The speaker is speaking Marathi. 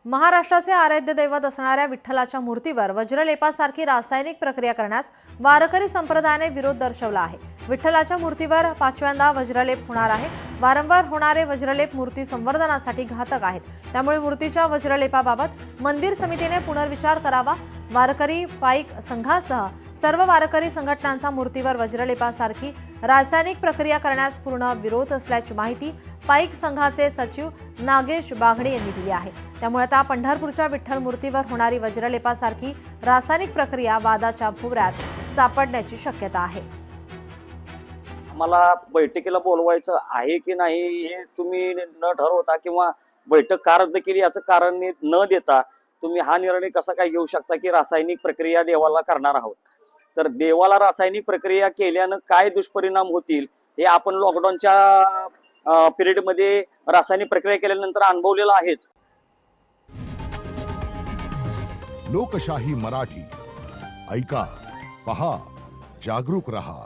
महाराष्ट्राचे आराध्य दैवत असणाऱ्या विठ्ठलाच्या मूर्तीवर वज्रलेपासारखी रासायनिक प्रक्रिया करण्यास वारकरी संप्रदायाने विरोध दर्शवला आहे। विठ्ठलाच्या मूर्तीवर पाचव्यांदा वज्रलेप होणार आहे। वारंवार होणारे वज्रलेप मूर्ती संवर्धनासाठी घातक आहेत। त्यामुळे मूर्तीच्या वज्रलेपाबाबत मंदिर समितीने पुनर्विचार करावा। वारकरी पाईक संघासह सर्व वारकरी संघटनांचा मूर्तीवर वज्रलेपासारखी रासायनिक प्रक्रिया करण्यास पूर्ण विरोध असल्याची माहिती पाईक संघाचे सचिव नागेश बागडे यांनी दिली आहे। त्यामुळे आता पंढरपूरच्या विठ्ठल मूर्तीवर होणारी वज्रलेपासारखी रासायनिक प्रक्रिया वादाच्या भोवऱ्यात सापडण्याची शक्यता आहे। मला बैठकीला बोलवायचं आहे की नाही हे तुम्ही न ठरवता किंवा बैठक का रद्द केली याचं कारण न देता तुम्ही हा निर्णय कसा काय घेऊ शकता की रासायनिक प्रक्रिया देवाला करणार आहोत। तर देवाला रासायनिक प्रक्रिया केल्यानं काय दुष्परिणाम होतील हे आपण लॉकडाऊनच्या पिरियडमध्ये रासायनिक प्रक्रिया केल्यानंतर अनुभवलेलं आहेच। लोकशाही मराठी ऐका, पहा, जागरूक रहा।